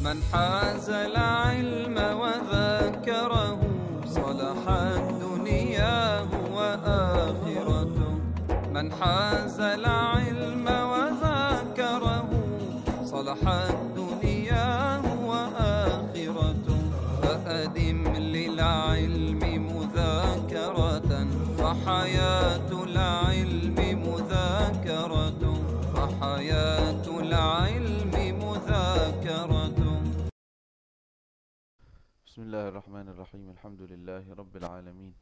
من حاز العلم وذاكره صلحت دنياه وآخرته من حاز العلم وذاكره صلحت دنياه وآخرته فأدم للعلم مذاكرة فحياة العلم مذاكرة فحياة العلم مذاكرة. بسم الله الرحمن الرحيم. الحمد لله رب العالمين،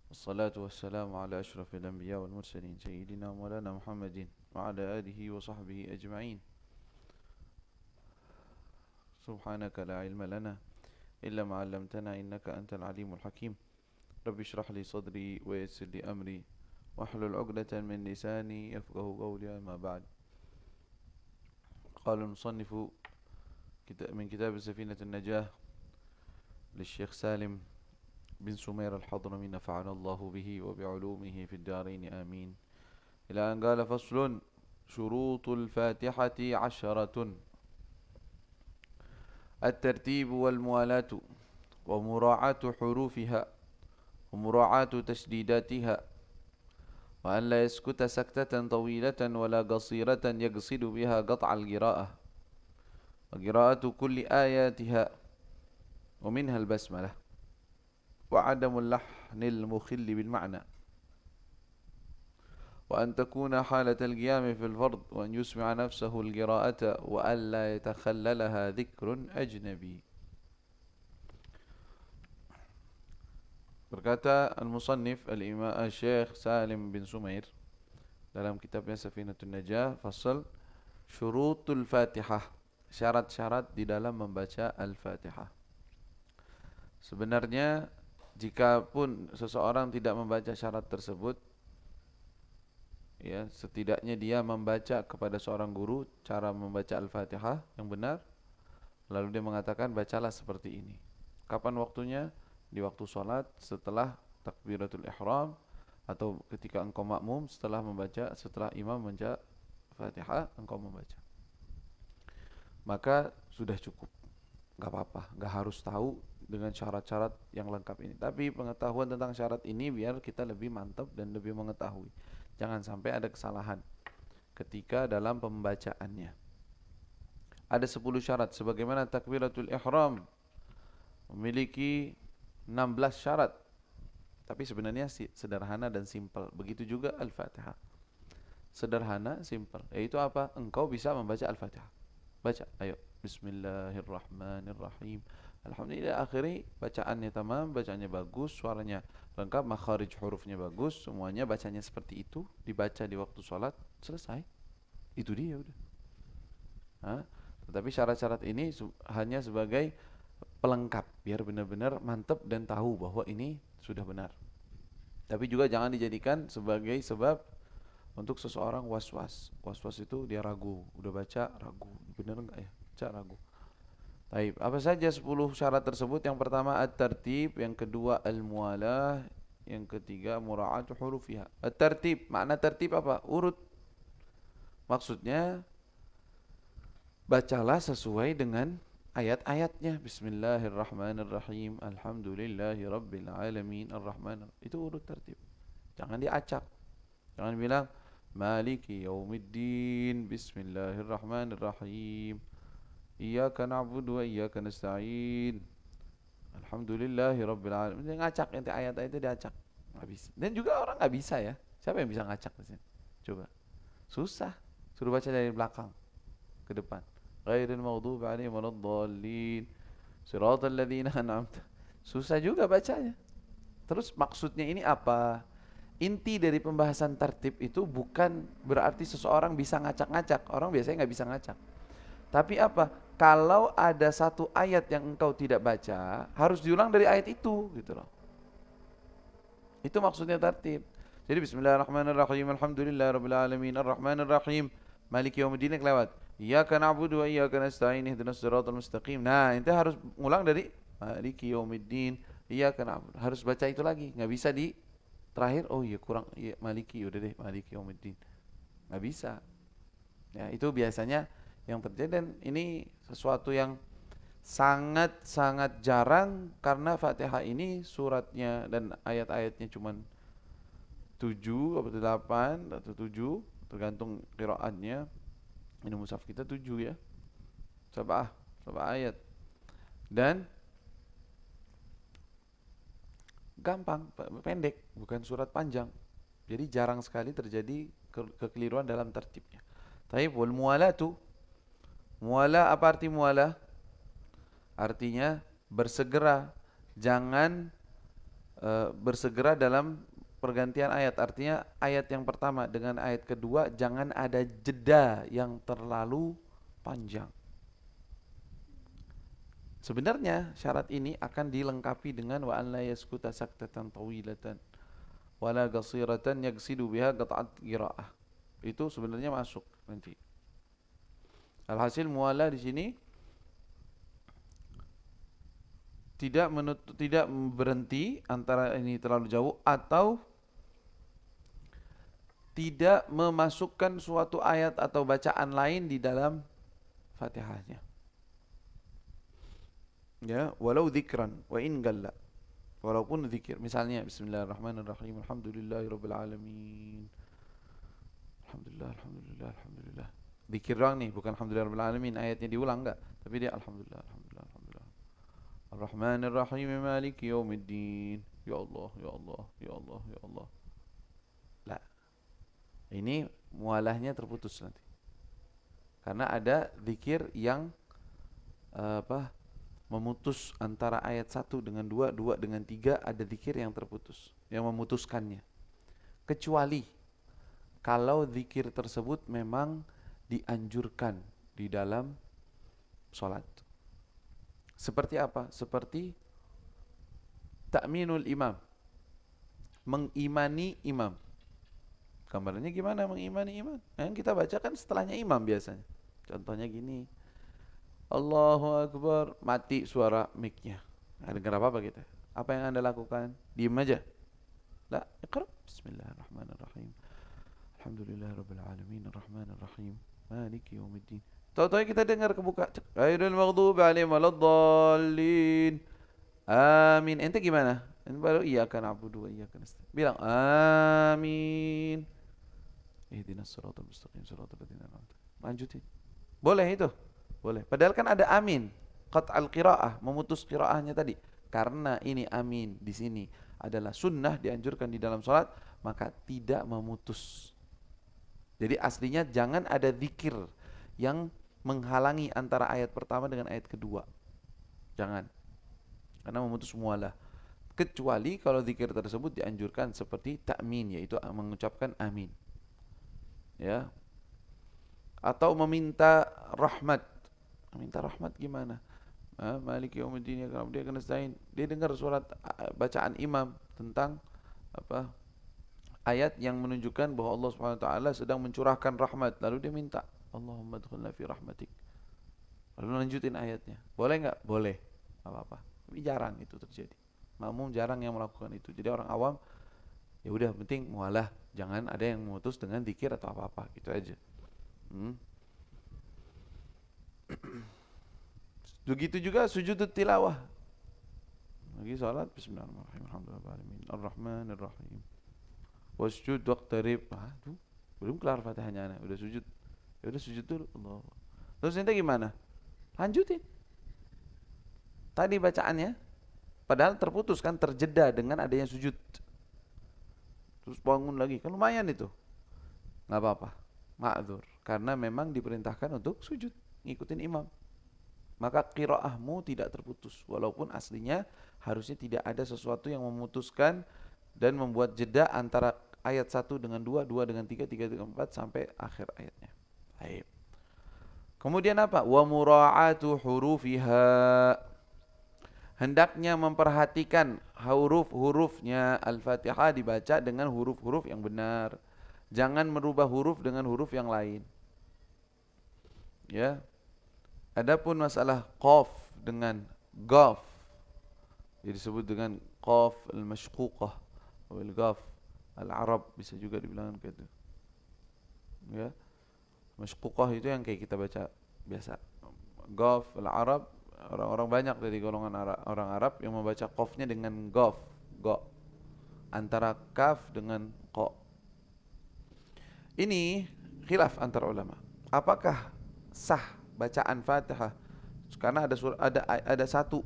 والصلاة والسلام على أشرف الأنبياء والمرسلين سيدنا مولانا محمد وعلى آله وصحبه أجمعين. سبحانك لا علم لنا إلا ما علمتنا إنك أنت العليم الحكيم. رب اشرح لي صدري ويسر لي أمري واحلل عقدة من لساني يفقه قولي. أما بعد، قال المصنف من كتاب سفينة النجاة للشيخ سالم بن سمير الحضرمي نفعنا الله به وبعلومه في الدارين آمين، إلى أن قال: فصل: شروط الفاتحة 10: الترتيب والموالاة ومراعاة حروفها ومراعاة تشديداتها، وأن لا يسكت سكتة طويلة ولا قصيرة يقصد بها قطع القراءة، وقراءة كل آياتها ومنها البسملة، وعدم اللحن المخل بالمعنى، وأن تكون حالة القيام في الفرض، وأن يسمع نفسه القراءة، وأن لا يتخللها ذكر أجنبي. Berkata al-musannif al-Syekh Salim bin Sumair dalam kitabnya Safinatun Najah, fasal syurutul Fatihah, syarat-syarat di dalam membaca Al-Fatihah. Sebenarnya jika pun seseorang tidak membaca syarat tersebut, ya, setidaknya dia membaca kepada seorang guru cara membaca Al-Fatihah yang benar, lalu dia mengatakan bacalah seperti ini. Kapan waktunya? Di waktu sholat, setelah takbiratul ihram, atau ketika engkau makmum setelah imam membaca Fatihah engkau membaca, maka sudah cukup. Gak apa-apa, gak harus tahu dengan syarat-syarat yang lengkap ini, tapi pengetahuan tentang syarat ini biar kita lebih mantap dan lebih mengetahui. Jangan sampai ada kesalahan ketika dalam pembacaannya. Ada 10 syarat, sebagaimana takbiratul ihram memiliki 16 syarat, tapi sebenarnya sederhana dan simpel. Begitu juga Al-Fatihah, sederhana, simpel. Yaitu apa? Engkau bisa membaca Al-Fatihah. Baca, ayo. Bismillahirrahmanirrahim. Alhamdulillah, akhiri bacaannya tamam, bacaannya bagus, suaranya lengkap, makharij hurufnya bagus, semuanya bacanya seperti itu, dibaca di waktu sholat, selesai. Itu dia udah. Tetapi syarat-syarat ini hanya sebagai pelengkap, biar benar-benar mantap dan tahu bahwa ini sudah benar. Tapi juga jangan dijadikan sebagai sebab untuk seseorang was-was. Was-was itu dia ragu, udah baca ragu, benar enggak ya? Baca ragu. Baik, apa saja 10 syarat tersebut? Yang pertama at-tartib, yang kedua al-mualah, yang ketiga mura'atu hurufiha. At-tartib, makna tertib apa? Urut. Maksudnya bacalah sesuai dengan ayat-ayatnya. Bismillahirrahmanirrahim, alhamdulillahi rabbil alamin, ar-rahman. Itu urut tertib. Jangan diacak. Jangan bilang maliki yaumiddin, bismillahirrahmanirrahim, iyyaka na'budu wa iyyaka nasta'in, alhamdulillahi rabbil alamin. Dia ngacak, nanti ayat-ayat itu diacak. Enggak bisa. Dan juga orang enggak bisa ya. Siapa yang bisa ngacak di sini? Coba. Susah. Suruh baca dari belakang ke depan. Ghairil maghdubi 'alaihim waladdallin, siratal ladzina an'amta. Susah juga bacanya. Terus maksudnya ini apa? Inti dari pembahasan tertib itu bukan berarti seseorang bisa ngacak-ngacak. Orang biasanya nggak bisa ngacak. Tapi apa? Kalau ada satu ayat yang engkau tidak baca, harus diulang dari ayat itu, gitu loh. Itu maksudnya tertib. Jadi bismillahirrahmanirrahim, alhamdulillahirabbil alamin, arrahmanirrahim, maliki yaumiddin kelewat. Iyyaka na'budu wa iyyaka nasta'in, ihdinas siratal mustaqim. Nah, itu harus ngulang dari maliki yaumiddin, iyyaka na'budu. Harus baca itu lagi. Enggak bisa di terakhir, oh iya kurang, iya maliki, udah deh maliki yaumiddin. Enggak bisa. Ya, itu biasanya yang terjadi, dan ini sesuatu yang sangat-sangat jarang karena Fatihah ini suratnya dan ayat-ayatnya cuman 7 atau 8 atau 7 tergantung qiraatnya. Ini mushaf kita 7 ya. Sab'ah ayat. Dan gampang, pendek, bukan surat panjang. Jadi jarang sekali terjadi kekeliruan dalam tertibnya. Tapi wal muwalatu, muwala, apa arti muwala? Artinya bersegera, jangan bersegera dalam pergantian ayat. Artinya ayat yang pertama dengan ayat kedua jangan ada jeda yang terlalu panjang. Sebenarnya syarat ini akan dilengkapi dengan wa an la yaskuta saktatan tawilatan wala qasiratan yaqsidu biha qat'at qiraah. Itu sebenarnya masuk nanti. Alhasil muwala di sini tidak berhenti antara ini terlalu jauh atau tidak memasukkan suatu ayat atau bacaan lain di dalam Fatihahnya. Ya, walau dzikran wa in galla. Walaupun zikir, misalnya bismillahirrahmanirrahim, alhamdulillahirabbil alamin. Alhamdulillah. Zikir doang nih, bukan alhamdulillahirabbil alamin, ayatnya diulang enggak, tapi dia alhamdulillah. Ar-Rahmanir-Rahim Maliki Yaumiddin. Ya Allah. La. Ini mualahnya terputus nanti. Karena ada zikir yang memutus antara ayat 1 dengan 2 dengan 3, ada zikir yang terputus, yang memutuskannya. Kecuali kalau zikir tersebut memang dianjurkan di dalam sholat. Seperti apa? Seperti ta'minul imam, mengimani imam. Gambarnya gimana mengimani imam? Yang kita baca kan setelahnya imam biasanya. Contohnya gini, Allahu Akbar, mati suara mic-nya. Nggak dengar apa-apa kita. Apa yang Anda lakukan? Diam aja. La, iqra. Bismillahirrahmanirrahim. Alhamdulillahirabbil alamin, arrahmanirrahim, maliki yaumiddin. Tahu-tahu kita dengar kebuka, ghairil maghdubi alaihim waladdallin. Amin. Ente gimana? Ente baru iyyaka na'budu wa iyyaka nasta'in. Bilang amin. Ihdinas siratal mustaqim siratal ladzina an'amta. Lanjutin. Boleh itu? Boleh. Padahal kan ada amin. Qat'al qiraah, memutus qiraahnya tadi. Karena ini amin di sini adalah sunnah, dianjurkan di dalam salat, maka tidak memutus. Jadi aslinya jangan ada zikir yang menghalangi antara ayat pertama dengan ayat kedua. Jangan. Karena memutus mualah. Kecuali kalau zikir tersebut dianjurkan seperti ta'min, yaitu mengucapkan amin. Ya. Atau meminta rahmat. Meminta rahmat gimana? Maliki yaumiddin, ya dia kena stain. Dia dengar surat bacaan imam tentang apa? Ayat yang menunjukkan bahwa Allah Subhanahu wa taala sedang mencurahkan rahmat, lalu dia minta Allahumma adkhilna fi rahmatik. Lalu lanjutin ayatnya. Boleh enggak? Boleh. Enggak apa-apa. Tapi jarang itu terjadi. Makmum jarang yang melakukan itu. Jadi orang awam ya udah penting mualah, jangan ada yang memutus dengan zikir atau apa-apa, gitu aja. Begitu juga sujud tilawah. Lagi salat bismillahirrahmanirrahim, alhamdulillahirabbil alamin, arrahmanirrahim. Wasjud waqtarib. Tuh, belum kelar Fatihahnya, udah sujud. Ya udah sujud dulu. Allah. Terus ente gimana? Lanjutin. Tadi bacaannya padahal terputus kan, terjeda dengan adanya sujud. Terus bangun lagi. Kan lumayan itu. Enggak apa-apa. Ma'dzur. Karena memang diperintahkan untuk sujud, ngikutin imam. Maka qiraahmu tidak terputus, walaupun aslinya harusnya tidak ada sesuatu yang memutuskan dan membuat jeda antara ayat 1 dengan 2, 2 dengan 3, 3 dengan 4 sampai akhir ayatnya. Baik. Kemudian apa? Wa mura'atu hurufiha. Hendaknya memperhatikan huruf-hurufnya. Al-Fatihah dibaca dengan huruf-huruf yang benar. Jangan merubah huruf dengan huruf yang lain. Ya. Adapun masalah qaf dengan qaf, jadi disebut dengan qaf al-mashquqah atau al-qaf al-arab, bisa juga dibilang begitu. Ya. Mashquqah itu yang kayak kita baca biasa. Qaf al-Arab, orang-orang banyak dari golongan orang Arab yang membaca qafnya dengan qaf, go. Antara kaf dengan qa. Ini khilaf antar ulama. Apakah sah bacaan Fatihah? Karena ada satu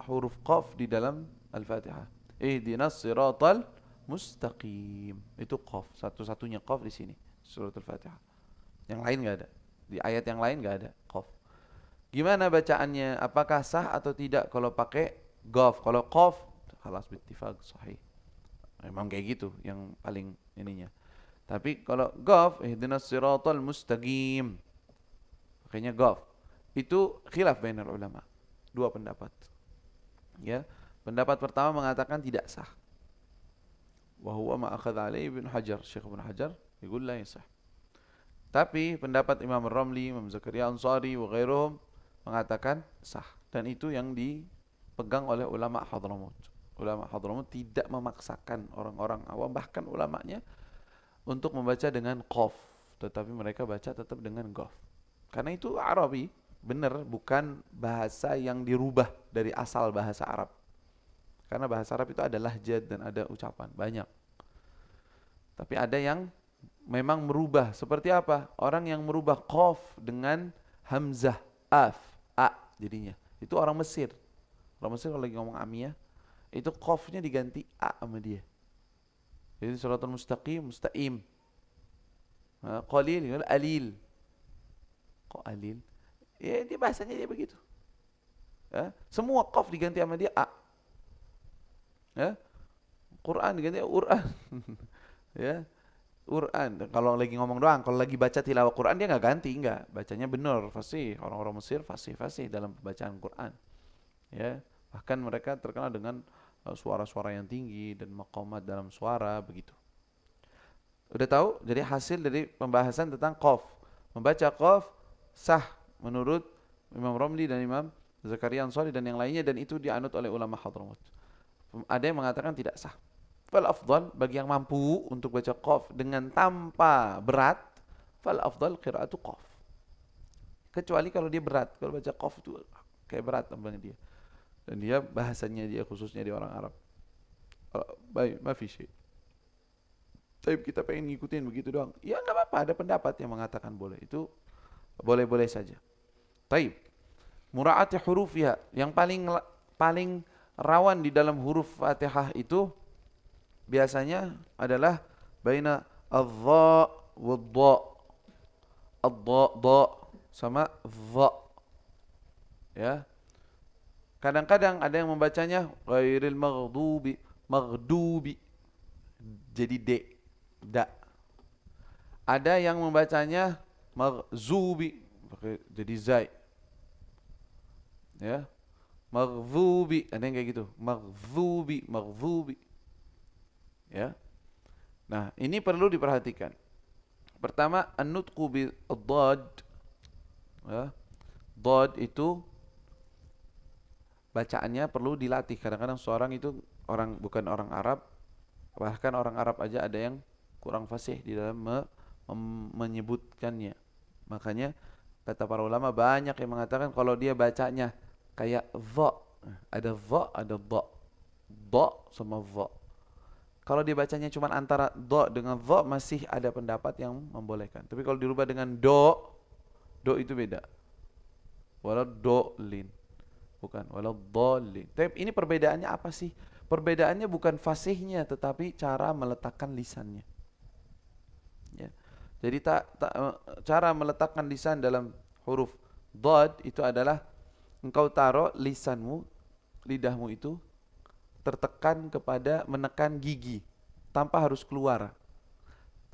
huruf qaf di dalam Al-Fatihah. Ihdinas siratal mustaqim. Itu qaf, satu-satunya qaf di sini surat Al-Fatihah. Yang lain enggak ada. Di ayat yang lain enggak ada qaf. Gimana bacaannya? Apakah sah atau tidak kalau pakai qaf? Kalau qaf, khalas bittifaq sahih. Memang kayak gitu yang paling ininya. Tapi kalau qaf, ihdinas siratal mustaqim. Makanya qaf. Itu khilaf bainar ulama. Dua pendapat. Ya. Pendapat pertama mengatakan tidak sah. Wa huwa ma akhadha alaihi Ibnu Hajar, Syekh Ibnu Hajar, yaqul la yasah. Tapi pendapat Imam Ar-Ramli, Imam Zakaria Ansari wa ghairuhum mengatakan sah, dan itu yang dipegang oleh ulama Hadramut. Ulama Hadramut tidak memaksakan orang-orang awam, bahkan ulamanya, untuk membaca dengan qaf, tetapi mereka baca tetap dengan qaf. Karena itu Arabi, benar, bukan bahasa yang dirubah dari asal bahasa Arab. Karena bahasa Arab itu ada lahjad dan ada ucapan, banyak. Tapi ada yang memang merubah. Seperti apa? Orang yang merubah qaf dengan hamzah, af, a jadinya. Itu orang Mesir. Orang Mesir kalau lagi ngomong amiyah, itu qafnya diganti a sama dia. Jadi suratul mustaqim, mustaqim. Qalil, alil. Kok alil? Ya, dia bahasanya dia begitu. Ya, semua qaf diganti sama dia a. Ya. Quran diganti Quran. Ya. Quran. Kalau lagi ngomong doang, kalau lagi baca tilawah Quran dia nggak ganti, nggak. Bacanya benar, fasih. Orang-orang Mesir fasih dalam pembacaan Quran. Ya. Bahkan mereka terkenal dengan suara-suara yang tinggi dan maqamat dalam suara begitu. Udah tahu? Jadi hasil dari pembahasan tentang qaf. Membaca qaf sah menurut Imam Ramli dan Imam Zakaria Ansari dan yang lainnya, dan itu dianut oleh ulama Hadramut. Ada yang mengatakan tidak sah. Fal afdal bagi yang mampu untuk baca qaf dengan tanpa berat, fal afdal qiraatu qaf. Kecuali kalau dia berat, kalau baca qaf itu kayak berat tambahnya dia. Dan dia bahasanya dia khususnya di orang Arab. Baik, mafi syai. Tapi kita pengen ngikutin begitu doang. Ya enggak apa-apa, ada pendapat yang mengatakan boleh. Itu boleh-boleh saja. Taib. Mura'ati hurufiha, yang paling rawan di dalam huruf Fatihah itu biasanya adalah baina adh-dha wad-dha. Adh-dha sama dha. Ya. Kadang-kadang ada yang membacanya ghairil maghdubi. Jadi d, da. Ada yang membacanya maghzubi, jadi zai. Ya. Maghzubi, ada yang kayak gitu. Maghzubi. Ya. Nah, ini perlu diperhatikan. Pertama, an-nutqu bil-dhad. Ya. Dhad itu bacaannya perlu dilatih. Kadang-kadang seorang itu bukan orang Arab, bahkan orang Arab aja ada yang kurang fasih di dalam menyebutkannya. Makanya kata para ulama banyak yang mengatakan kalau dia bacanya kayak dha, ada dha, dha sama dha. Kalau dia bacanya cuma antara dha dengan dha masih ada pendapat yang membolehkan. Tapi kalau dirubah dengan do itu beda. Waladhdallin. Bukan waladhdallin. Tapi ini perbedaannya apa sih? Perbedaannya bukan fasihnya tetapi cara meletakkan lisannya. Ya. Jadi cara meletakkan lisan dalam huruf dhad itu adalah engkau taruh lisanmu, lidahmu itu tertekan kepada menekan gigi tanpa harus keluar.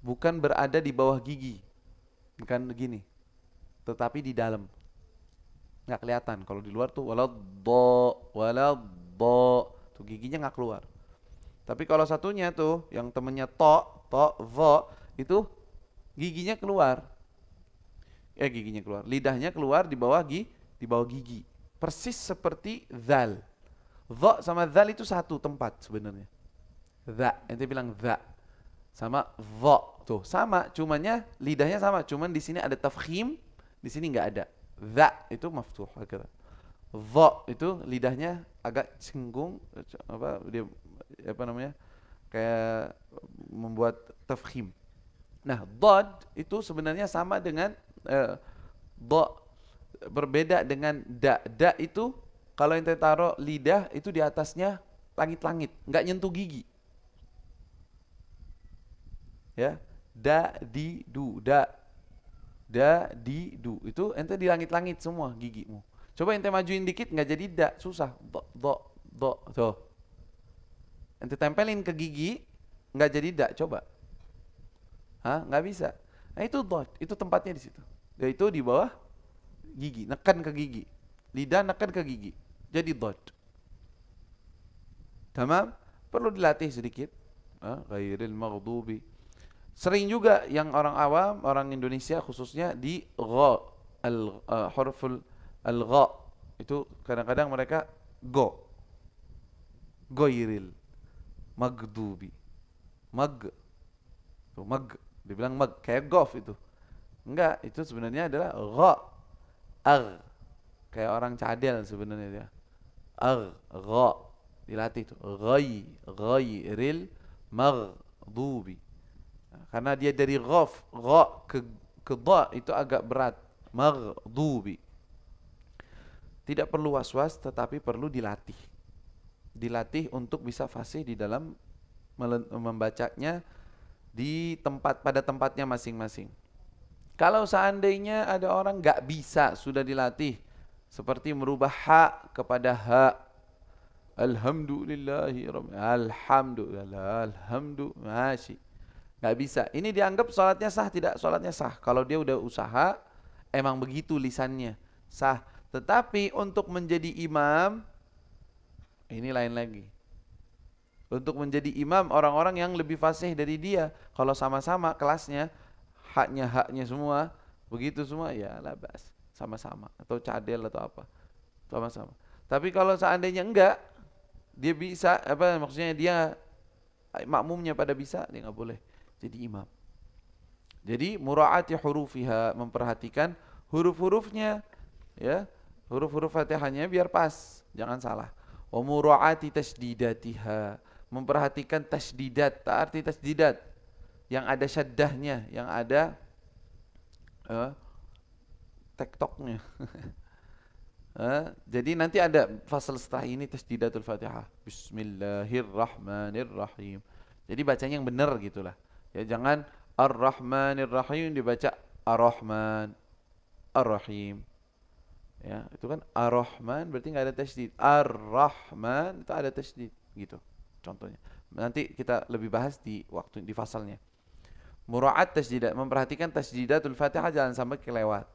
Bukan berada di bawah gigi. Bukan begini. Tetapi di dalam. Nggak kelihatan. Kalau di luar tuh waladhdha tuh giginya nggak keluar. Tapi kalau satunya tuh yang temennya dha itu giginya keluar. Giginya keluar. Lidahnya keluar di bawah gigi. Persis seperti dzal. Dha sama dzal itu satu tempat sebenarnya. Dha, ente bilang dha. Sama dha. Tuh, sama, cumannya lidahnya sama, cuman di sini ada tafkhim, Di sini nggak ada. Dha itu maftuh gitu. Dha itu lidahnya agak cenggung, apa dia apa namanya? Kayak membuat tafkhim. Nah, dad itu sebenarnya sama dengan dha, berbeda dengan da. Da itu kalau ente taruh lidah itu di atasnya langit-langit, nggak nyentuh gigi. Ya, da di du, da di du itu ente di langit-langit semua gigimu. Coba ente majuin dikit nggak jadi da, susah. Do, tuh. Ente tempelin ke gigi nggak jadi da, coba. Hah? Nggak bisa. Nah itu dot, itu tempatnya di situ. Yaitu di bawah gigi, neken ke gigi. Lidah neken ke gigi. Jadi dot. Tamam? Perlu dilatih sedikit. Ghairil maghdubi. Sering juga yang orang awam, orang Indonesia khususnya di gha, huruful al-gha. Itu kadang-kadang mereka go. Ghairil maghdubi. Mag. Tuh, mag. Dibilang mag, kayak golf itu. Enggak, itu sebenarnya adalah gha. Ag. Kayak orang cadel sebenarnya dia. Ag, gha. Dilatih itu. Ghairil maghdubi. Karena dia dari ghaf, gha ke dha itu agak berat. Maghdubi. Tidak perlu was-was tetapi perlu dilatih. Dilatih untuk bisa fasih di dalam membacanya di tempat pada tempatnya masing-masing. Kalau seandainya ada orang nggak bisa sudah dilatih seperti merubah ha kepada ha, alhamdulillahi rabbil alhamdulillah masih nggak bisa. Ini dianggap sholatnya sah tidak? Sholatnya sah. Kalau dia udah usaha emang begitu lisannya sah. Tetapi untuk menjadi imam ini lain lagi. Untuk menjadi imam orang-orang yang lebih fasih dari dia, kalau sama-sama kelasnya haknya semua begitu semua ya labas, sama-sama atau cadel atau apa sama-sama. Tapi kalau seandainya enggak, dia bisa apa maksudnya dia makmumnya pada bisa, dia nggak boleh jadi imam. Jadi muraati hurufiha, memperhatikan huruf-hurufnya, ya huruf-huruf Fatihahnya biar pas, jangan salah. Wa muraati tasdidatiha, memperhatikan tasdidat, tak arti tasdidat yang ada syaddahnya, yang ada tektoknya. Jadi nanti ada fasal setelah ini tasdidatul Fatihah. Bismillahirrahmanirrahim. Jadi bacanya yang benar gitulah. Ya jangan Ar-Rahmanir-Rahim dibaca Ar-Rahman Ar-Rahim. Ya, itu kan Ar-Rahman berarti enggak ada tasdid. Ar-Rahman itu ada tasdid gitu. Contohnya. Nanti kita lebih bahas di waktu di fasalnya. Mura'at tasdidat, memperhatikan tasdidatul Fatihah jangan sampai kelewat.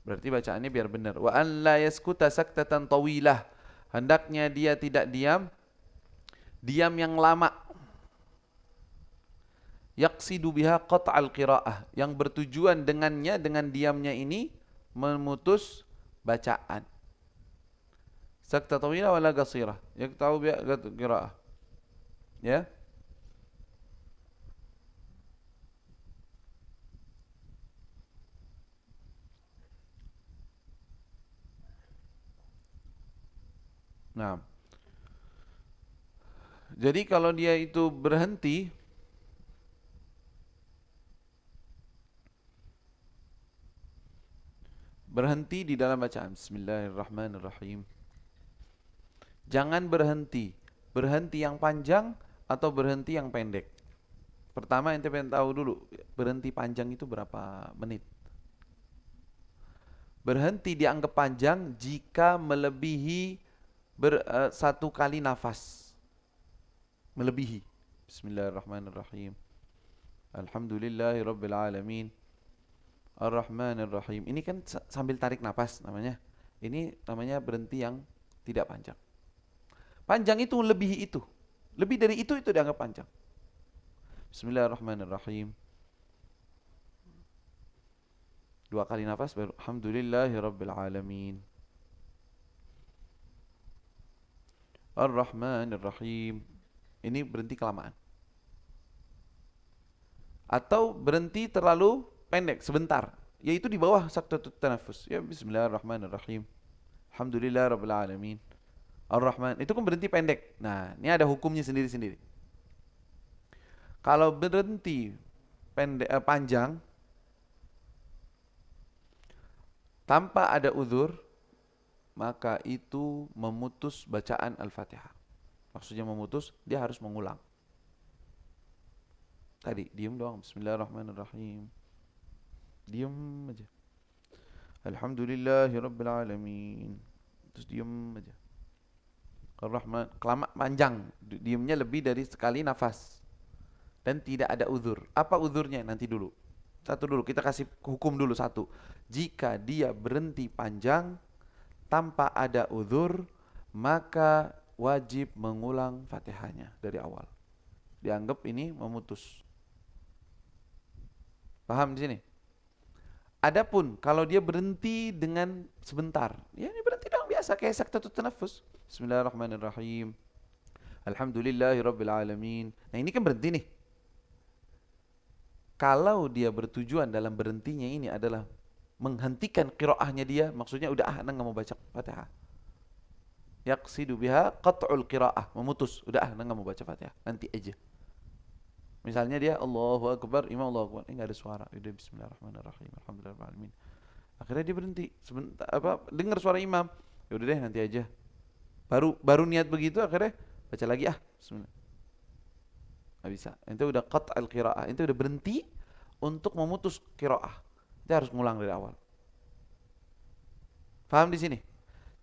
Berarti bacaannya biar benar. Wa an la yaskuta saktatan tawilah. Hendaknya dia tidak diam yang lama. Yaqsidu biha qat'al qiraah, yang bertujuan dengannya dengan diamnya ini memutus bacaan. Sakta tawilah wala qasirah. Yaqta'u biha qiraah. Ya. Nah. Jadi kalau dia itu berhenti di dalam bacaan Bismillahirrahmanirrahim. Jangan berhenti yang panjang atau berhenti yang pendek. Pertama ente pengen tahu dulu berhenti panjang itu berapa menit. Berhenti dianggap panjang jika melebihi satu kali nafas. Melebihi. Bismillahirrahmanirrahim. Alhamdulillahirabbil alamin. Ar-Rahmanir-Rahim. Ini kan sambil tarik nafas namanya. Ini namanya berhenti yang tidak panjang. Panjang itu lebih itu. Lebih dari itu dianggap panjang. Bismillahirrahmanirrahim. 2 kali nafas baru Alhamdulillahirabbil alamin. Ar-Rahmanir-Rahim. Ini berhenti kelamaan. Atau berhenti terlalu pendek, sebentar. yaitu di bawah saktatut tanafus. Ya bismillahirrahmanirrahim. Alhamdulillah rabbil alamin. Ar-Rahman. Itu kan berhenti pendek. Nah, ini ada hukumnya sendiri-sendiri. Kalau berhenti panjang tanpa ada uzur, maka itu memutus bacaan Al-Fatihah. Maksudnya memutus, dia harus mengulang. Tadi, diem doang. Bismillahirrahmanirrahim. Diem aja. Alhamdulillahirrabbilalamin. Terus diem aja. Ar-Rahman. Kelama panjang. Diemnya lebih dari sekali nafas. Dan tidak ada uzur. Apa uzurnya? Nanti dulu. Satu dulu. Kita kasih hukum dulu satu. Jika dia berhenti panjang tanpa ada uzur, maka wajib mengulang Fatihahnya dari awal. Dianggap ini memutus. Paham di sini? Adapun kalau dia berhenti dengan sebentar, ya ini berhenti dong biasa kayak saktatut tanafus. Bismillahirrahmanirrahim. Alhamdulillahirabbil alamin. Nah, ini kan berhenti nih. Kalau dia bertujuan dalam berhentinya ini adalah menghentikan qiraahnya dia, maksudnya udah nggak mau baca Fatihah. Yaqsidu biha qat'ul qiraah, memutus, udah nggak mau baca Fatihah, nanti aja. Misalnya dia Allahu Akbar, imam Allahu Akbar, enggak ada suara, udah bismillahirrahmanirrahim, alhamdulillahirabbil alamin. Akhirnya dia berhenti, sebentar dengar suara imam, ya udah deh nanti aja. Baru niat begitu akhirnya baca lagi bismillah. Nggak bisa. Itu udah qat'al qiraah, itu udah berhenti untuk memutus qiraah. Dia harus ngulang dari awal. Paham di sini?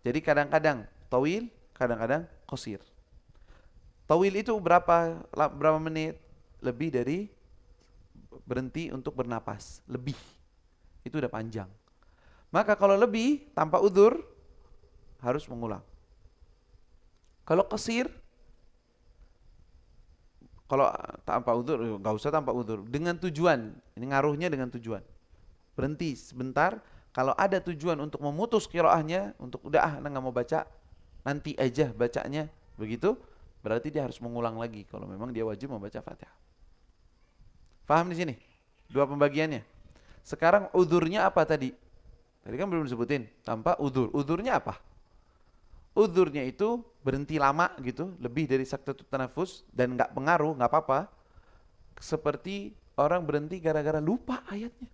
Jadi kadang-kadang tawil, kadang-kadang qasir. Tawil itu berapa menit? Lebih dari berhenti untuk bernapas, lebih. Itu udah panjang. Maka kalau lebih tanpa uzur harus mengulang. Kalau qasir, kalau tanpa uzur, nggak usah tanpa uzur. Dengan tujuan, ini ngaruhnya dengan tujuan. Berhenti sebentar, kalau ada tujuan untuk memutus qiraahnya, untuk udah nggak mau baca, nanti aja bacanya, begitu, berarti dia harus mengulang lagi kalau memang dia wajib membaca Fatihah. Paham di sini? Dua pembagiannya. Sekarang uzurnya apa tadi? Tadi kan belum disebutin, tanpa uzur. Uzurnya apa? Uzurnya itu berhenti lama gitu, lebih dari saktatut tanafus dan nggak pengaruh, nggak apa-apa. Seperti orang berhenti gara-gara lupa ayatnya.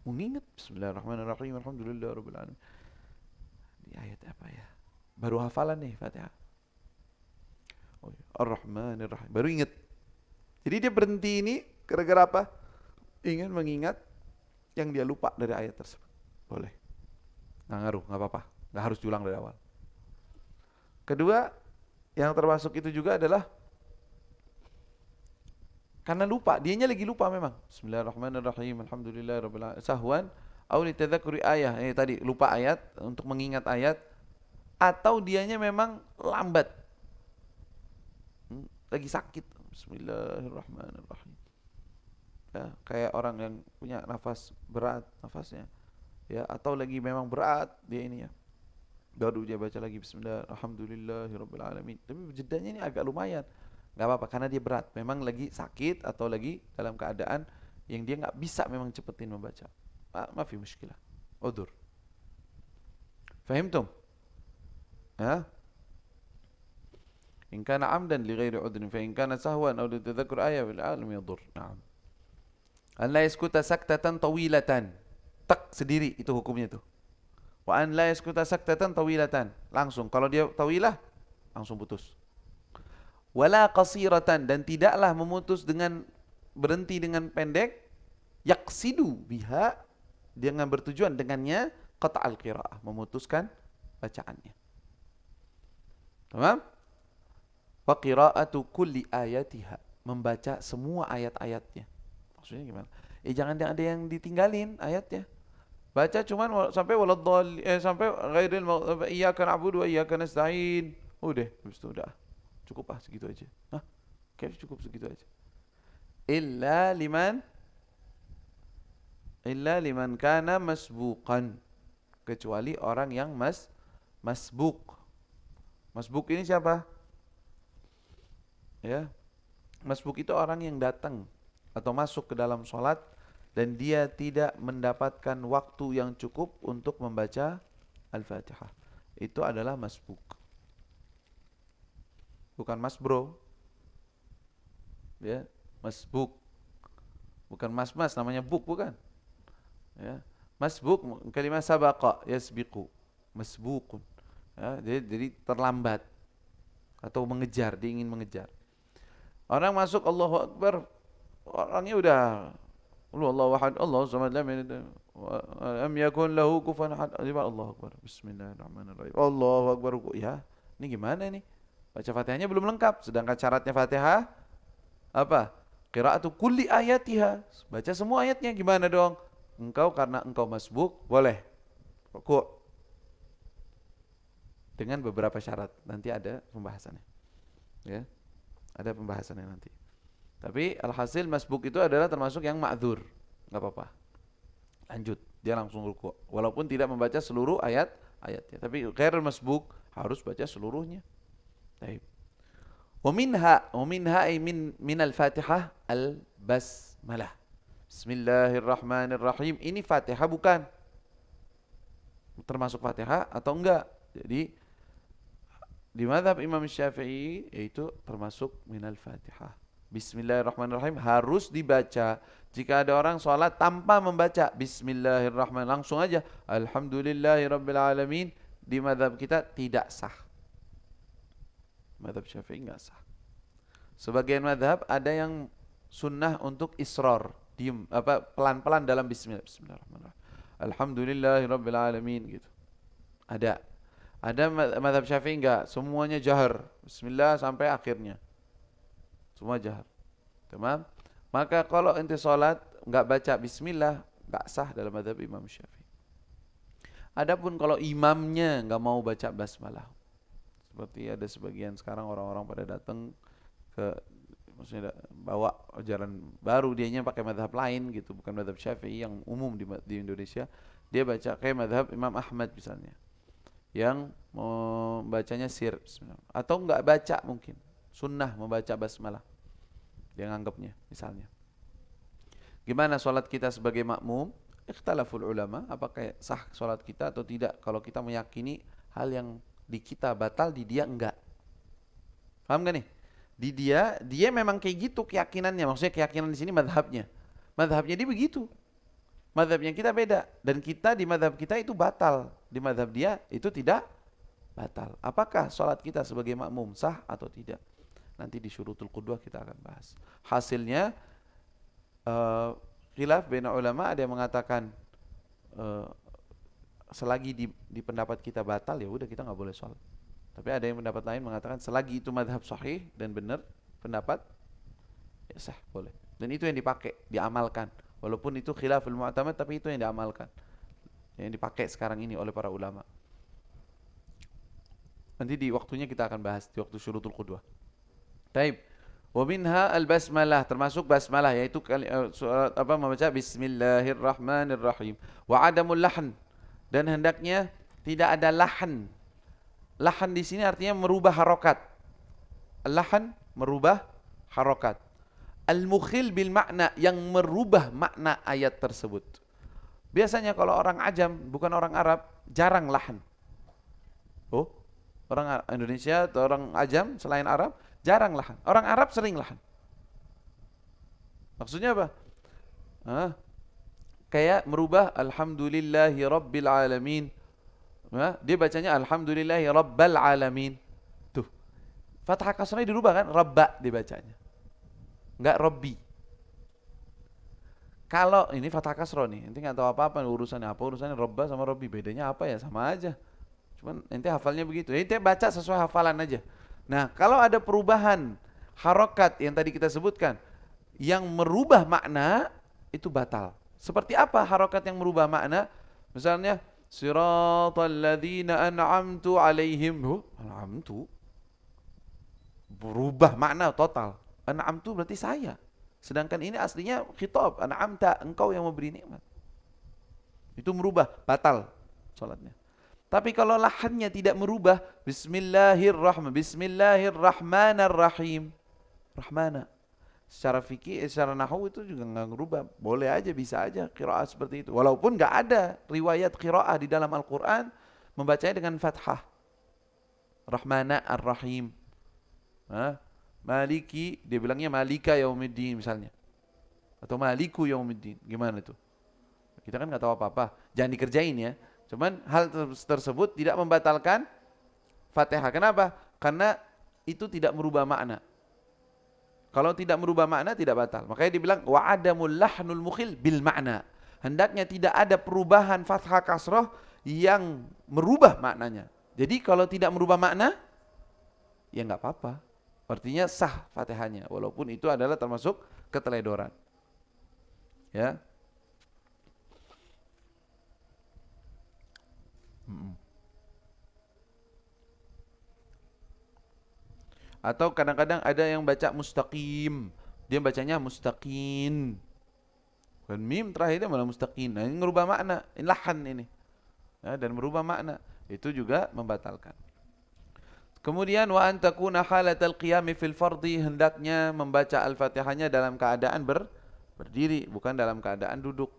Mengingat bismillahirrahmanirrahim, alhamdulillahirabbil alamin. Di ayat apa ya? Baru hafalan nih Fatihah. Oh, Ar-Rahmanirrahim. Baru ingat. Jadi dia berhenti ini gara-gara apa? Ingin mengingat yang dia lupa dari ayat tersebut. Boleh. Nggak ngaruh, nggak apa-apa. Nggak harus diulang dari awal. Kedua, yang termasuk itu juga adalah karena lupa, dianya lagi lupa memang. Bismillahirrahmanirrahim, alhamdulillahirabbil alamin. Sahwan au litadzakuri ayah. Tadi lupa ayat untuk mengingat ayat, atau dianya memang lambat. Lagi sakit. Bismillahirrahmanirrahim. Ya, kayak orang yang punya nafas berat nafasnya. Ya, atau lagi memang berat dia ini ya. Baru dia baca lagi bismillah, alhamdulillahirabbil alamin. Tapi jedanya ini agak lumayan. Enggak apa-apa karena dia berat, memang lagi sakit atau lagi dalam keadaan yang dia enggak bisa memang cepetin membaca. Ma fi muskilah. Udzur. Fahimtum? Ya? In kana amdan li ghairi udhrin fa in kana sahwan aw litadhakkur ayah bil alam yadur. Naam. An la yaskuta saktatan tawilatan. Tak sendiri itu hukumnya tuh. Wa an la yaskuta saktatan tawilatan. Langsung kalau dia tawilah langsung putus. Wala qasiratan, dan tidaklah memutus dengan berhenti dengan pendek. Yaqsidu biha, dengan bertujuan dengannya qat'al qiraah, memutuskan bacaannya. Tamam? Wa qira'atu kulli ayatiha, membaca semua ayat-ayatnya. Maksudnya gimana? Jangan ada yang ditinggalin ayatnya. Baca cuman sampai waladdallin, sampai ghairil iyyaka na'budu wa iyyaka nasta'in. Udah, habis itu udah. Cukup segitu aja. Kayak cukup segitu aja. Illa liman kana masbuqan. Kecuali orang yang masbuk. Masbuk ini siapa? Ya, masbuk itu orang yang datang atau masuk ke dalam sholat dan dia tidak mendapatkan waktu yang cukup untuk membaca Al-Fatihah. Itu adalah masbuk. Bukan masbro. Ya, masbuk. Bukan mas-mas, namanya buk, bukan. Ya. Masbuk, kalimat sabaqa, yasbiqu. Masbukun. Ya, jadi terlambat. Atau mengejar, dia ingin mengejar. Orang masuk Allahu Akbar, orangnya udah Allahu ahad, Allahu samad, lam yakun lahu kufuwan ahad. Allahu Akbar. Bismillahirrahmanirrahim. Allahu Akbar. Ya, ini gimana nih? Baca Fatihahnya belum lengkap, sedangkan syaratnya Fatihah apa? Qiraatu kulli ayatiha. Baca semua ayatnya, gimana dong? Karena engkau masbuk, boleh ruku' dengan beberapa syarat. Nanti ada pembahasannya. Ya. Ada pembahasannya nanti. Tapi alhasil masbuk itu adalah termasuk yang ma'dzur. Enggak apa-apa. Lanjut, dia langsung ruku'. Walaupun tidak membaca seluruh ayatnya. Tapi ghairul masbuk harus baca seluruhnya. Baik. Wa minha ay min al-Fatihah al-basmalah. Bismillahirrahmanirrahim. Ini Fatihah bukan? Termasuk Fatihah atau enggak? Jadi di mazhab Imam Syafi'i yaitu termasuk minal Fatihah. Bismillahirrahmanirrahim harus dibaca. Jika ada orang sholat tanpa membaca Bismillahirrahmanirrahim, langsung aja Alhamdulillahirabbil alamin, di mazhab kita tidak sah. Mazhab Syafi'i enggak sah. Sebagian mazhab ada yang sunnah untuk israr, diem, pelan-pelan dalam Bismillahirrahmanirrahim. Alhamdulillahirabbil alamin gitu. Ada mazhab Syafi'i enggak, semuanya jahar. Bismillah sampai akhirnya. Semua jahar. Tamam? Maka kalau ente salat enggak baca bismillah, enggak sah dalam mazhab Imam Syafi'i. Adapun kalau imamnya enggak mau baca basmalah. Seperti ada sebagian sekarang orang-orang pada datang ke, maksudnya bawa ajaran baru, dianya pakai mazhab lain gitu, bukan mazhab Syafi'i yang umum di Indonesia. Dia baca kayak mazhab Imam Ahmad misalnya, yang membacanya sir, atau enggak baca, mungkin sunnah membaca basmalah dia nganggapnya misalnya. Gimana sholat kita sebagai makmum? Ikhtalaful ulama, apakah sah sholat kita atau tidak kalau kita meyakini hal yang di kita batal, di dia enggak. Paham gak nih? Di dia memang kayak gitu keyakinannya, maksudnya keyakinan di sini madhabnya dia begitu. Madhabnya kita beda, dan kita di madhab kita itu batal, di madhab dia itu tidak batal. Apakah sholat kita sebagai makmum sah atau tidak? Nanti di syurutul qudwah kita akan bahas. Hasilnya khilaf baina ulama, ada yang mengatakan selagi di pendapat kita batal, ya udah kita nggak boleh sholat. Tapi ada yang pendapat lain mengatakan selagi itu madhab sahih dan benar pendapat, ya sah, boleh. Dan itu yang dipakai, diamalkan. Walaupun itu khilaful mu'tamad, tapi itu yang diamalkan, yang dipakai sekarang ini oleh para ulama. Nanti di waktunya kita akan bahas di waktu syurutul qudwah. Taib. Wa minha al-basmalah, termasuk basmalah yaitu membaca bismillahirrahmanirrahim. Wa adamul lahn, dan hendaknya tidak ada lahan. Lahan di sini artinya merubah harokat. Lahan merubah harokat. Al-mukhil bil makna, yang merubah makna ayat tersebut. Biasanya kalau orang ajam, bukan orang Arab, jarang lahan. Oh, orang Indonesia atau orang ajam selain Arab jarang lahan. Orang Arab sering lahan. Maksudnya apa? Kayak merubah alhamdulillahi rabbil alamin. Dia bacanya alhamdulillahi rabbal alamin. Tuh. Fathah kasrahnya dirubah kan? Rabba dibacanya. Enggak Robbi. Kalau ini fathah kasrah nih, ente enggak tahu apa-apa urusannya apa, urusannya Rabba sama Robbi, bedanya apa ya? Sama aja. Cuman ente hafalnya begitu. Ente baca sesuai hafalan aja. Nah, kalau ada perubahan harokat yang tadi kita sebutkan, yang merubah makna, itu batal. Seperti apa harokat yang merubah makna? Misalnya, siratal ladzina an'amtu alaihim. An'amtu. Berubah makna total. An'amtu berarti saya. Sedangkan ini aslinya khitab. An'amta, engkau yang memberi nikmat. Itu merubah, batal salatnya. Tapi kalau lahannya tidak merubah, bismillahirrahmanirrahim. Rahmana. secara fikih, secara nahwu itu juga nggak ngerubah. Boleh aja, bisa aja qiraah seperti itu. Walaupun nggak ada riwayat qiraah di dalam Al-Quran membacanya dengan fathah. Rahmana Ar-Rahim. Maliki, dia bilangnya Malika Yaumiddin misalnya. Atau Maliku Yaumiddin. Gimana tuh? Kita kan nggak tahu apa-apa. Jangan dikerjain ya. Cuman hal tersebut tidak membatalkan Fatihah. Kenapa? Karena itu tidak merubah makna. Kalau tidak merubah makna tidak batal. Makanya dibilang wa adamul lahnul mukhil bil makna. Hendaknya tidak ada perubahan fathah kasrah yang merubah maknanya. Jadi kalau tidak merubah makna ya nggak apa-apa. Artinya sah Fatihahnya walaupun itu adalah termasuk keteledoran. Ya. Atau kadang-kadang ada yang baca mustaqim, dia bacanya mustaqin, bukan mim terakhirnya malah mustaqin. Nah, ini merubah makna, ini lahan ini, ya, dan merubah makna itu juga membatalkan. Kemudian wa an takuna halatal qiyami fil fardhi, hendaknya membaca Al-Fatihahnya dalam keadaan berdiri, bukan dalam keadaan duduk.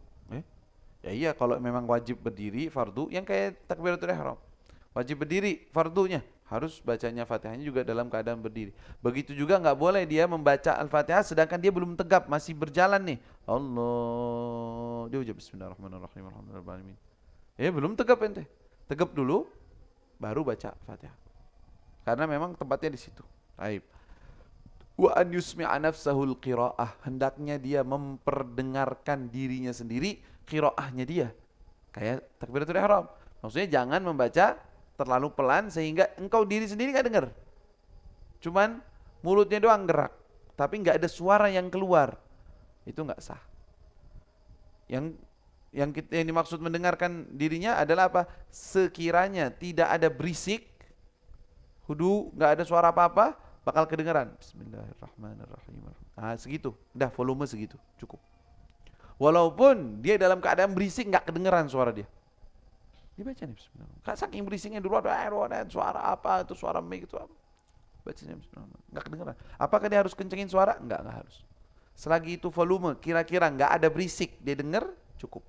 Ya iya, kalau memang wajib berdiri fardu yang kayak takbiratul ihram. Wajib berdiri fardunya, harus bacanya Fatihahnya juga dalam keadaan berdiri. Begitu juga nggak boleh dia membaca Al-Fatihah sedangkan dia belum tegap, masih berjalan nih. Allah, dia ucap bismillahirrahmanirrahim alhamdulillahirabbil alamin. Belum tegap ente. Tegap dulu baru baca Fatihah. Karena memang tempatnya di situ. Baik. Wa an yusmi'a nafsahul qiraah, hendaknya dia memperdengarkan dirinya sendiri qiraahnya dia. Kayak takbiratul ihram. Maksudnya jangan membaca terlalu pelan sehingga engkau diri sendiri nggak dengar. Cuman mulutnya doang gerak, tapi nggak ada suara yang keluar. Itu nggak sah. Yang dimaksud mendengarkan dirinya adalah apa? Sekiranya tidak ada berisik, hudu, nggak ada suara apa-apa, bakal kedengaran. Bismillahirrahmanirrahim. Nah, segitu. Udah volume segitu, cukup. Walaupun dia dalam keadaan berisik nggak kedengeran suara dia. Dibaca nih bismillahirrahmanirrahim. Saking berisiknya dulu ada suara apa, itu suara mic itu apa. Bacanya bismillahirrahmanirrahim. Nggak kedengeran. Apakah dia harus kencengin suara? Nggak harus. Selagi itu volume kira-kira nggak ada berisik, dia dengar, cukup.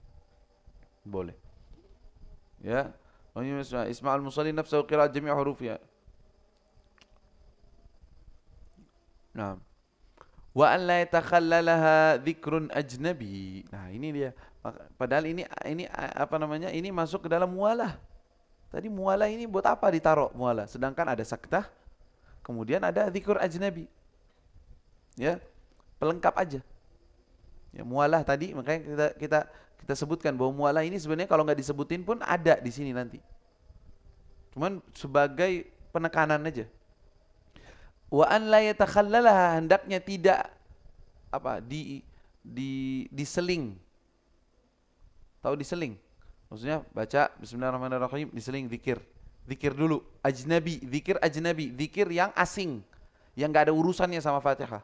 Boleh. Ya. Isma'al musalli nafsahu qira'at jami' hurufnya. Nah. Wa an la yatakhallalaha dzikrun ajnabi. Nah, ini dia. Padahal ini apa namanya? Ini masuk ke dalam mualah. Tadi mualah ini buat apa ditaruh mualah? Sedangkan ada saktah, kemudian ada dzikur ajnabi. Ya, pelengkap aja. Ya, mualah tadi makanya kita sebutkan bahwa mualah ini sebenarnya kalau nggak disebutin pun ada di sini nanti. Cuman sebagai penekanan aja. Wa an la yatakhallalaha, hendaknya tidak apa diseling. Tahu diseling? Maksudnya baca bismillahirrahmanirrahim, diseling zikir. Zikir dulu, ajnabi, zikir ajnabi, zikir yang asing, yang enggak ada urusannya sama Fatihah.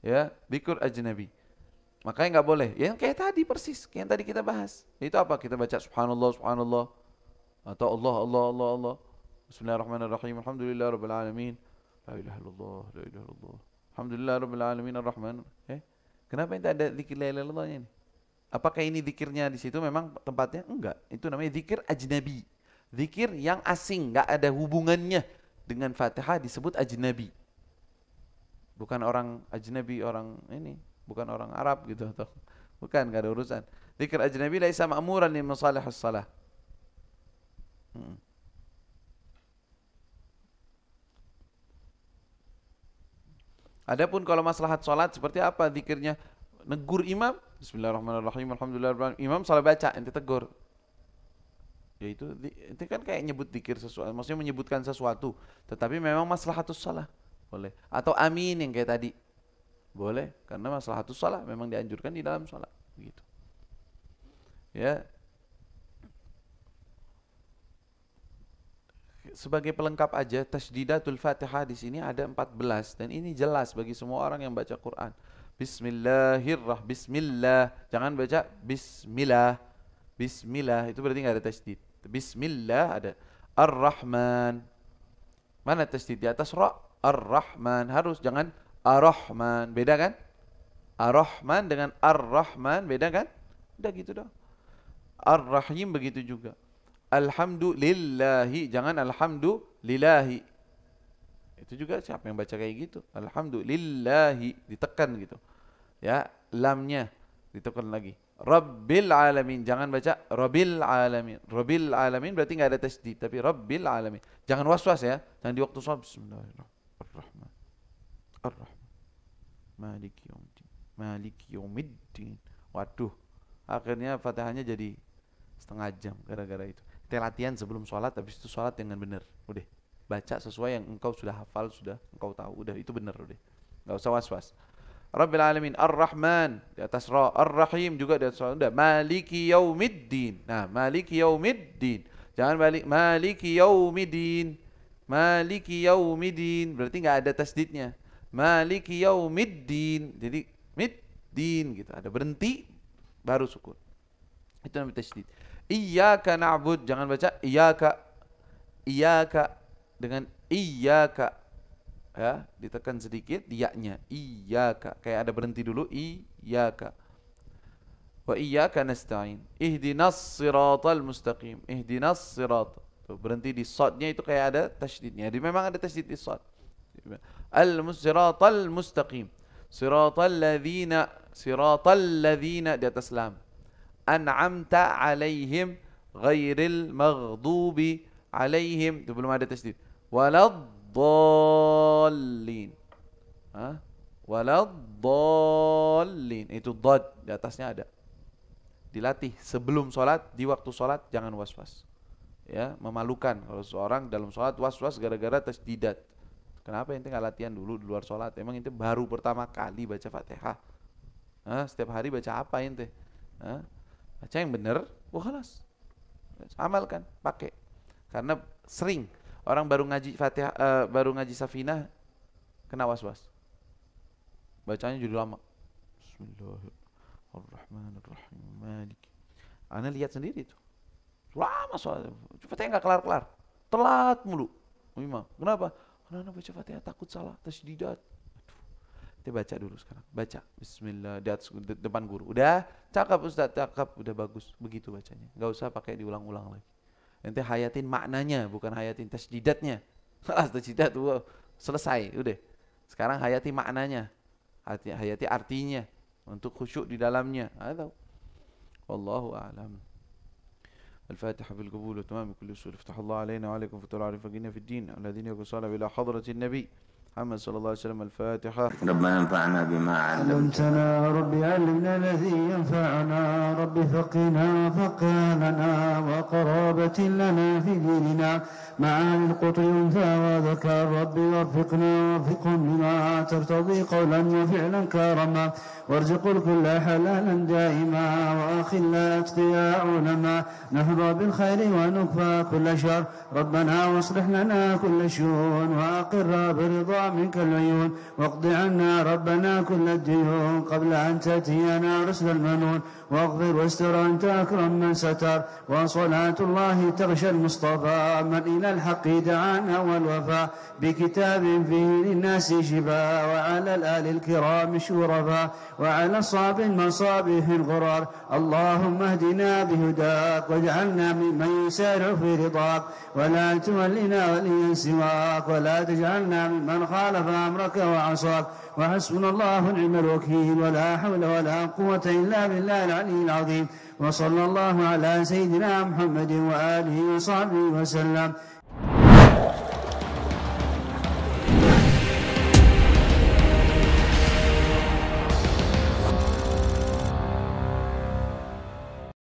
Ya, zikir ajnabi. Makanya enggak boleh. Yang kayak tadi persis, kayak yang tadi kita bahas. Itu apa? Kita baca subhanallah subhanallah atau Allah. Bismillahirrahmanirrahim. Alhamdulillahirabbil alamin. La ilaha illallah, la ilaha illallah. Alhamdulillahirabbil alamin arrahman. Kenapa tidak ada zikir la ilaha illallahnya ini? Apakah ini zikirnya di situ memang tempatnya? Enggak. Itu namanya zikir ajnabi. Zikir yang asing, enggak ada hubungannya dengan Fatihah, disebut ajnabi. Bukan orang ajnabi, orang ini, bukan orang Arab gitu atau bukan, enggak ada urusan. Zikir ajnabi laisa ma'muran li masalihis shalah. Adapun kalau maslahat salat seperti apa zikirnya? Negur imam, bismillahirrahmanirrahim, alhamdulillahirabbil alamin. Imam salah baca, ente tegur. Ya itu kan kayak nyebut zikir sesuatu, maksudnya menyebutkan sesuatu, tetapi memang maslahatus shalah. Boleh. Atau amin yang kayak tadi. Boleh, karena maslahatus shalah memang dianjurkan di dalam salat, begitu. Ya. Sebagai pelengkap aja, tasdidatul Fatihah di sini ada 14 dan ini jelas bagi semua orang yang baca Quran. Bismillahirrahmanirrahim. Bismillah. Jangan baca bismillah. Bismillah itu berarti enggak ada tasdid. Bismillah ada. Ar-Rahman. Mana tasdid di atas ra? Ar-Rahman. Harus, jangan Ar-Rahman. Beda kan? Ar-Rahman dengan Ar-Rahman beda kan? Udah gitu dong. Ar-Rahim begitu juga. Alhamdulillahi, jangan Alhamdulillahi. Itu juga siapa yang baca kayak gitu? Alhamdulillahi, ditekan gitu. Ya, lamnya ditekan lagi. Rabbil alamin, jangan baca Rabbil alamin. Rabbil alamin berarti nggak ada tasdid, tapi Rabbil alamin. Jangan was-was ya. Jangan di waktu sholat Bismillahirrahmanirrahim. Ar-Rahman. Maliki yaumiddin. Maliki yaumiddin. Waduh, akhirnya Fatihahnya jadi setengah jam gara-gara itu. Kita latihan sebelum sholat, habis itu sholat dengan benar. Udah, baca sesuai yang engkau sudah hafal, sudah engkau tahu. Udah, itu benar udah. Enggak usah was-was. Rabbil alamin, Ar-Rahman di atas ra, Ar-Rahim juga di atas ra. Udah, Maliki yaumiddin. Nah, Maliki yaumiddin. Jangan balik Maliki yaumiddin. Maliki yaumiddin berarti enggak ada tasdidnya. Maliki yaumiddin. Jadi middin gitu. Ada berhenti baru sukun. Itu namanya tasdid. Iyyaka na'bud, jangan baca iyyaka. Iyyaka dengan iyyaka. Ya, ditekan sedikit dianya. Iyyaka. Kayak ada berhenti dulu. Iyyaka. Wa iyyaka nasta'in. Ihdinas siratal mustaqim. Ihdinas sirat. Tuh, berhenti di shadnya itu kayak ada tasydidnya. Jadi memang ada tasydid di shad. Al-siratal mustaqim. Siratal ladzina di atas lam. An'amta alaihim ghairil maghdubi alaihim. Itu belum ada tasydid. Waladdallin. Waladdallin. Itu dad di atasnya ada. Dilatih sebelum sholat, di waktu sholat jangan was-was. Ya, memalukan kalau seorang dalam sholat was-was gara-gara tasdidat. Kenapa ente nggak latihan dulu di luar sholat? Emang ente baru pertama kali baca Fatihah? Setiap hari baca apa ente? Baca yang benar, khalas. Amalkan, pakai. Karena sering orang baru ngaji Fatihah, baru ngaji Safinah kena was-was. Bacanya jadi lama. Bismillahirrahmanirrahim. Maliki. Ana lihat sendiri itu. Lama soalnya. Fatihah enggak kelar-kelar. Telat mulu. Imam. Kenapa? Karena ana baca Fatihah takut salah tasdidat. Kita baca dulu sekarang. Baca Bismillah di atas depan guru. Udah, cakap Ustaz, cakap, udah bagus. Begitu bacanya. Enggak usah pakai diulang-ulang lagi. Nanti hayatin maknanya, bukan hayatin tasdidatnya. Tasdidat tuh selesai, udah. Sekarang hayati maknanya. Hayati artinya untuk khusyuk di dalamnya. Ada. Wallahu a'lam. الفاتحة بالقبول وتمام كل السؤال افتح الله علينا وعليكم فتح العارف فقنا في الدين الذين يقصون إلى حضرة النبي محمد صلى الله عليه وسلم. الفاتحة. ربنا انفعنا بما علمتنا ربي علمنا الذي ينفعنا ربي فقنا فقهنا وقرابة لنا في ديننا مع القطع ينفع وذكر ربي وفقنا وفقهم بما ترتضي قولا وفعلا كرما وارزق الكل حلالا دائما وأخل أتقياء علما نحظى بالخير ونكفى كل شر ربنا واصلح لنا كل شؤون وأقر برضا منك العيون واقض عنا ربنا كل الديون قبل أن تأتينا رسل المنون واغفر واستر أنت أكرم من ستر وصلاة الله تغشى المصطفى من إلى الحق دعانا والوفاء بكتاب فيه للناس شفاء وعلى الآل الكرام الشرفاء وعلى صاب المصابيح الغرار اللهم اهدنا بهداك واجعلنا ممن يسارع في رضاك ولا تولنا وليا سواك ولا تجعلنا ممن خالف أمرك وعصاك وحسبنا الله ونعم الوكيل ولا حول ولا قوة إلا بالله العلي العظيم وصلى الله على سيدنا محمد وآله وصحبه وسلم.